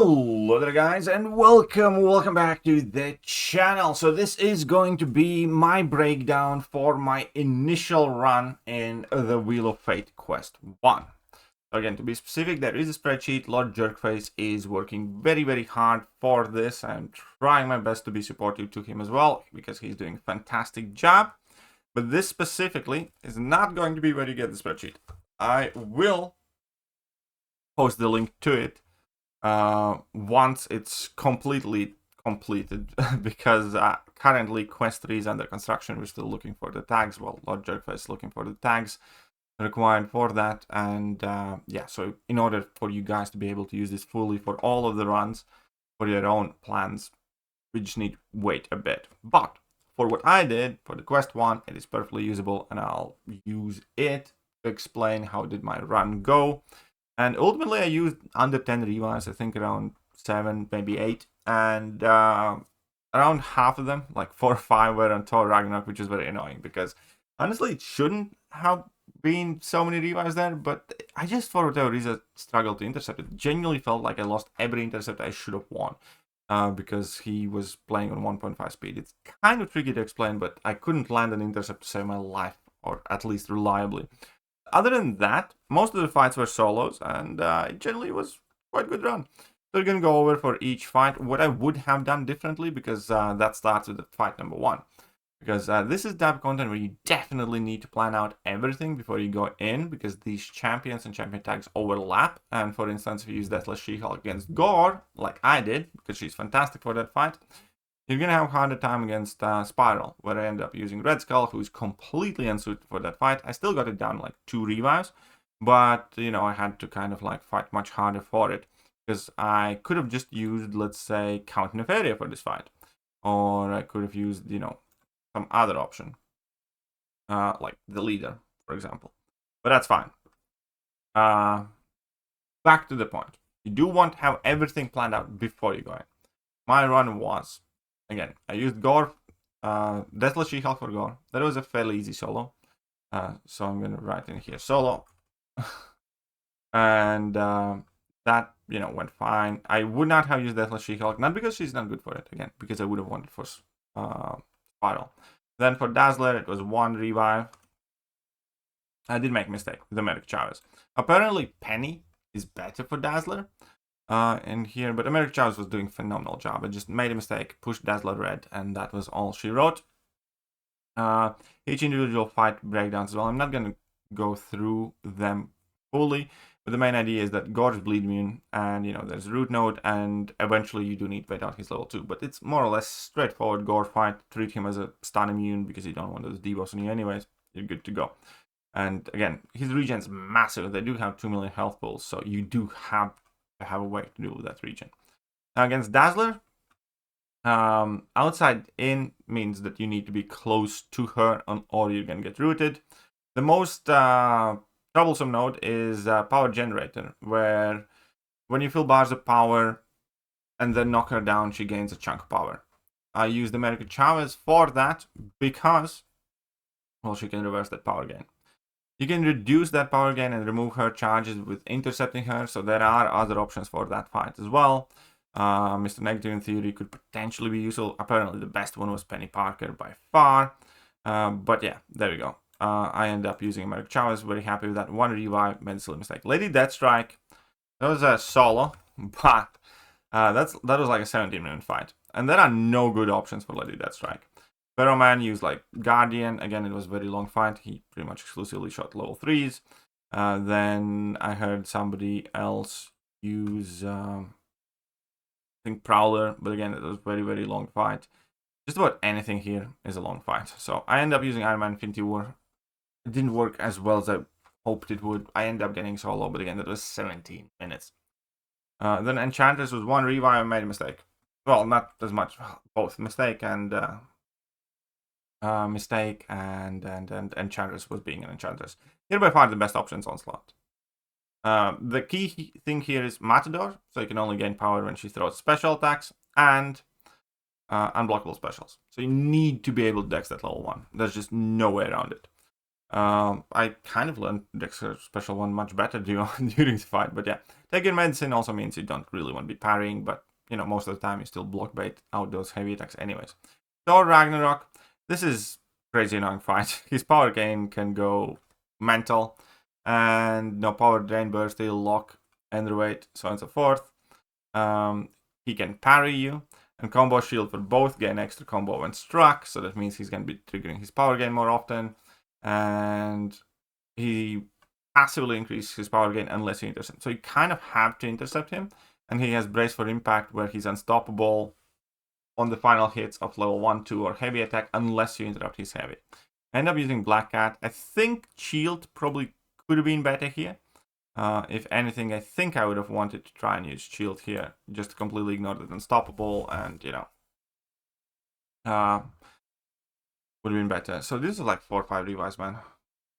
Hello there guys, and welcome back to the channel. So this is going to be my breakdown for my initial run in the Wheel of Fate Quest 1. So again, to be specific, there is a spreadsheet. Lord Jerkface is working very hard for this. I'm trying my best to be supportive to him as well, because he's doing a fantastic job. But this specifically is not going to be where you get the spreadsheet. I will post the link to it once it's completely completed, because currently quest 3 is under construction. We're still looking for the tags. Well, Lord Jerkface is looking for the tags required for that, and yeah, so in order for you guys to be able to use this fully for all of the runs for your own plans, we just need to wait a bit. But for what I did for the quest 1, it is perfectly usable, and I'll use it to explain how did my run go. And ultimately, I used under 10 revives, I think around 7, maybe 8. And around half of them, like 4 or 5, were on Thor Ragnarok, which is very annoying. Because honestly, it shouldn't have been so many revives there. But I just, for whatever reason, struggled to intercept it. Genuinely felt like I lost every intercept I should have won. Because he was playing on 1.5 speed. It's kind of tricky to explain, but I couldn't land an intercept to save my life. Or at least reliably. Other than that, most of the fights were solos, and it generally was quite a good run. So we're going to go over for each fight what I would have done differently, because that starts with the fight number 1. Because this is type of content where you definitely need to plan out everything before you go in, because these champions and champion tags overlap. And for instance, if you use Deathless She-Hulk against Gore, like I did, because she's fantastic for that fight, you're going to have a harder time against Spiral, where I end up using Red Skull, who's completely unsuited for that fight. I still got it down like 2 revives, but, you know, I had to kind of like fight much harder for it, because I could have just used, let's say, Count Nefaria for this fight, or I could have used, you know, some other option, like the leader, for example, but that's fine. Back to the point. You do want to have everything planned out before you go in. My run was, again, I used Gore, Deathless She-Hulk for Gore. That was a fairly easy solo. So I'm going to write in here solo. And that, you know, went fine. I would not have used Deathless She-Hulk, not because she's not good for it, again, because I would have wanted for Spiral. Then for Dazzler, it was 1 revive. I did make a mistake with America Chavez. Apparently, Penny is better for Dazzler. In here, but America Chavez was doing a phenomenal job. I just made a mistake, pushed Dazzler red, and that was all she wrote. Each individual fight breakdowns as well. I'm not going to go through them fully, but the main idea is that Gore is bleed immune, and you know there's root node, and eventually you do need to wait out his level 2. But it's more or less straightforward Gore fight. Treat him as a stun immune because you don't want those debuffs on you anyways. You're good to go. And again, his regen's massive. They do have 2 million health pools, so you do have a way to deal with that region. Now against Dazzler, outside in means that you need to be close to her or you're gonna get rooted. The most troublesome node is Power Generator, where when you fill bars of power and then knock her down, she gains a chunk of power. I used America Chavez for that because, well, she can reverse that power gain. You can reduce that power gain and remove her charges with intercepting her, so there are other options for that fight as well. Mr. Negative in theory could potentially be useful. Apparently the best one was Penny Parker by far. But yeah, there we go. I end up using America Chavez, very happy with that. 1 revive, made a silly mistake. Lady Deathstrike, that was a solo, but that was like a 17-minute fight. And there are no good options for Lady Deathstrike. Ferroman used like Guardian. Again, it was a very long fight. He pretty much exclusively shot level 3s. Then I heard somebody else use, I think, Prowler. But again, it was a very long fight. Just about anything here is a long fight. So I end up using Iron Man Infinity War. It didn't work as well as I hoped it would. I end up getting solo, but again, that was 17 minutes. Then Enchantress was 1 revive. I made a mistake. Well, not as much. Both mistake and Enchantress was being an Enchantress. Here by far the best options on slot. The key thing here is Matador, so you can only gain power when she throws special attacks, and unblockable specials. So you need to be able to dex that level 1. There's just no way around it. I kind of learned the special one much better during the fight, but yeah. Taking medicine also means you don't really want to be parrying, but you know, most of the time you still block bait out those heavy attacks anyways. Thor Ragnarok, this is crazy annoying fight. His power gain can go mental, and no power drain, burst, steal, lock, underweight, so on and so forth. He can parry you, and combo shield for both gain extra combo when struck, so that means he's going to be triggering his power gain more often, and he passively increases his power gain unless you intercept. So you kind of have to intercept him, and he has brace for impact where he's unstoppable on the final hits of level 1, 2, or heavy attack unless you interrupt his heavy. I end up using Black Cat. I think shield probably could have been better here. If anything, I think I would have wanted to try and use shield here, just to completely ignore that unstoppable, and you know, would have been better. So this is like 4 or 5 revives, man.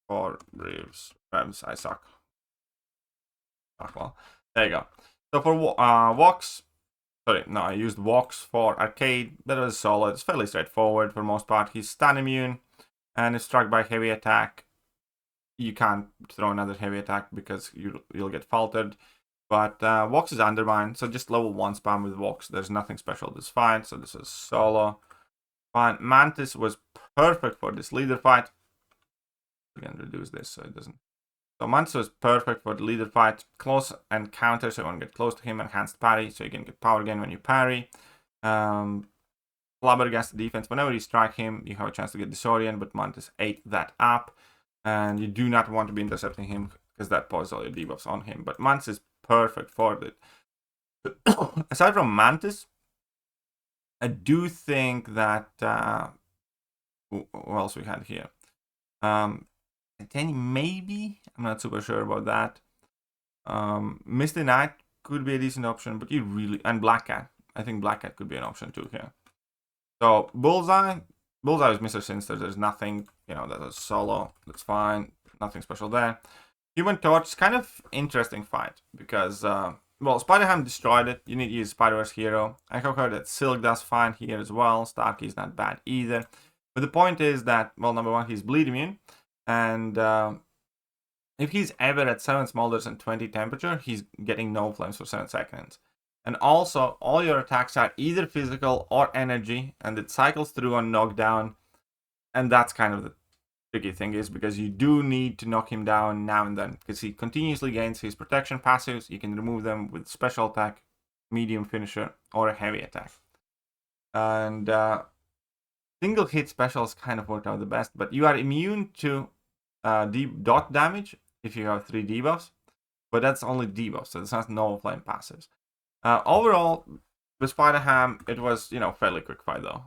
4 revs. I suck. Well, there you go. So for Vox, sorry, no, I used Vox for arcade. That was solid. It's fairly straightforward for most part. He's stun immune, and if struck by heavy attack, you can't throw another heavy attack because you'll get faltered. But Vox is undermine, so just level 1 spam with Vox. There's nothing special this fight, so this is solo. Fine. Mantis was perfect for this leader fight. We can reduce this so it doesn't. So Mantis was perfect for the leader fight. Close and counter, so you want to get close to him. Enhanced parry, so you can get power gain when you parry. Flabbergasted defense. Whenever you strike him, you have a chance to get disorient, but Mantis ate that up. And you do not want to be intercepting him because that pauses all your debuffs on him. But Mantis is perfect for it. Aside from Mantis, I do think that what else we had here? Maybe, I'm not super sure about that. Misty Knight could be a decent option, but you really, and Black Cat. I think Black Cat could be an option too here. So Bullseye is Mr. Sinister. There's nothing, you know, that's solo. That's fine. Nothing special there. Human Torch is kind of interesting fight because, well, Spider-Ham destroyed it. You need to use Spider-Verse Hero. I have heard that Silk does fine here as well. Starkey is not bad either. But the point is that, well, number one, he's bleed immune. And if he's ever at 7 smolders and 20 temperature, he's getting no flames for 7 seconds. And also, all your attacks are either physical or energy, and it cycles through on knockdown. And that's kind of the tricky thing, is because you do need to knock him down now and then, because he continuously gains his protection passives. You can remove them with special attack, medium finisher, or a heavy attack. And single hit specials kind of worked out the best, but you are immune to dot damage if you have 3 debuffs, but that's only debuffs, so it's not no flame passives. Overall, with Spider-Ham, it was, you know, fairly quick fight though.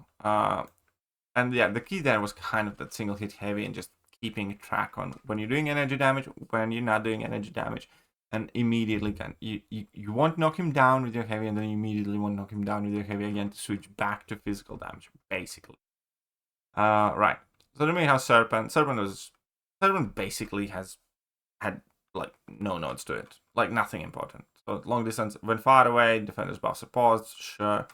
And yeah, the key there was kind of that single hit heavy and just keeping track on when you're doing energy damage, when you're not doing energy damage, and immediately you want to knock him down with your heavy, and then you immediately want to knock him down with your heavy again to switch back to physical damage, basically. Right. So then we have Serpent. Serpent basically had like no nodes to it, like nothing important. So long distance, when far away, defender's buffs are paused, sure,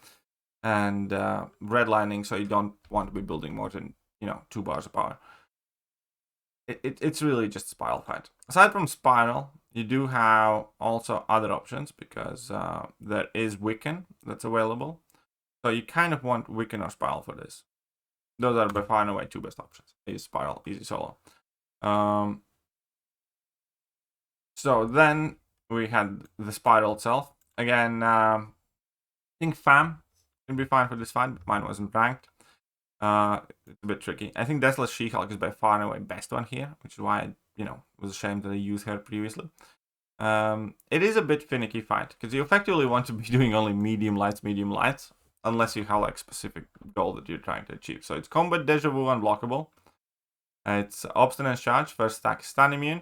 and redlining, so you don't want to be building more than, you know, 2 bars of power. It's really just Spiral fight. Aside from Spiral, you do have also other options, because there is Wiccan that's available. So you kind of want Wiccan or Spiral for this. Those are by far and away 2 best options. Easy Spiral, easy solo. So then we had the Spiral itself. Again, I think Fam can be fine for this fight, but mine wasn't ranked. It's a bit tricky. I think Deathless She-Hulk is by far and away best one here, which is why I, you know, was ashamed that I used her previously. It is a bit finicky fight, because you effectively want to be doing only medium lights, unless you have like specific goal that you're trying to achieve. So it's Combat Deja Vu Unblockable. It's Obstinate Charge, first attack stun immune.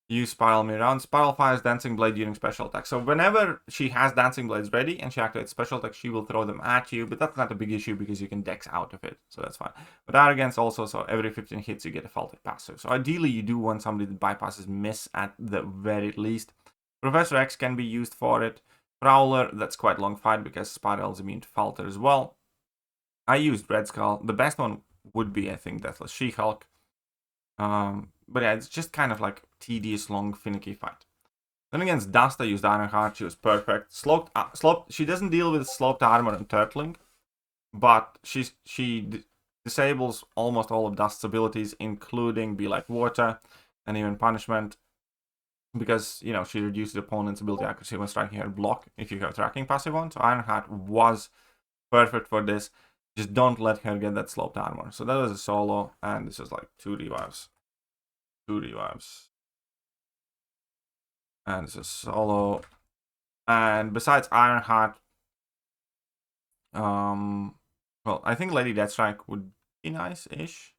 Use Spiral Me Around. Spiral fires Dancing Blade during special attack. So whenever she has Dancing Blades ready and she activates special attack, she will throw them at you, but that's not a big issue because you can dex out of it, so that's fine. But Arrogance also, so every 15 hits you get a faulted passive. So ideally you do want somebody that bypasses miss at the very least. Professor X can be used for it. Prowler, that's quite long fight because Spiral's immune to falter as well. I used Red Skull. The best one would be, I think, Deathless She-Hulk. But yeah, it's just kind of like tedious, long, finicky fight. Then against Dust, I used Ironheart. She was perfect. Sloped. She doesn't deal with sloped armor and turtling, but she disables almost all of Dust's abilities, including Be Like Water and even Punishment, because, you know, she reduces the opponent's ability accuracy when striking her block if you have tracking passive on. So Ironheart was perfect for this. Just don't let her get that sloped armor. So that was a solo, and this is like 2 revives. 2 revives. And this is solo. And besides Ironheart, well, I think Lady Deathstrike would be nice-ish.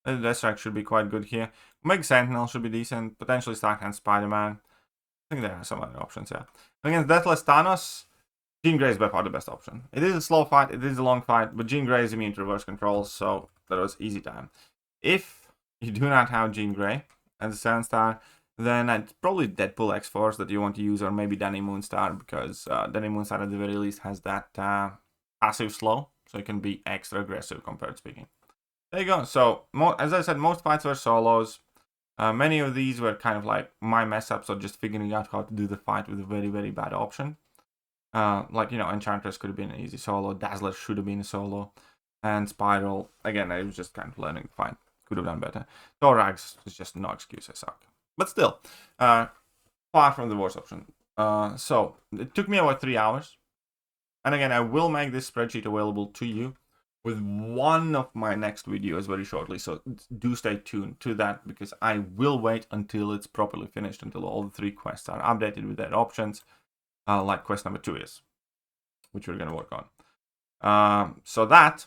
Lady Deathstrike should be quite good here. Meg Sentinel should be decent. Potentially Starkhand Spider-Man. I think there are some other options, yeah. Against Deathless Thanos, Jean Grey is by far the best option. It is a slow fight, it is a long fight, but Jean Grey is immune to reverse controls, so that was easy time. If you do not have Jean Grey as a 7-star, then it's probably Deadpool X-Force that you want to use, or maybe Danny Moonstar, because Danny Moonstar at the very least has that passive slow, so it can be extra aggressive compared speaking. There you go. So, as I said, most fights were solos. Many of these were kind of like my mess-ups, or just figuring out how to do the fight with a very, very bad option. Like, you know, Enchantress could have been an easy solo, Dazzler should have been a solo, and Spiral, again, I was just kind of learning the fight. Could have done better. Thorax is just no excuse, I suck. But still, far from the worst option. So, it took me about 3 hours. And again, I will make this spreadsheet available to you with one of my next videos very shortly. So do stay tuned to that, because I will wait until it's properly finished, until all the 3 quests are updated with their options, like quest number 2 is, which we're going to work on. So that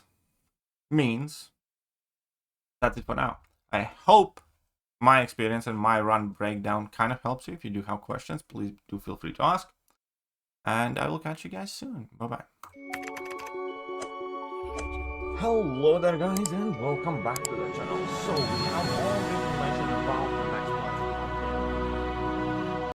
means that's it for now. I hope my experience and my run breakdown kind of helps you. If you do have questions, please do feel free to ask. And I will catch you guys soon. Bye-bye. Hello there, guys, and welcome back to the channel. So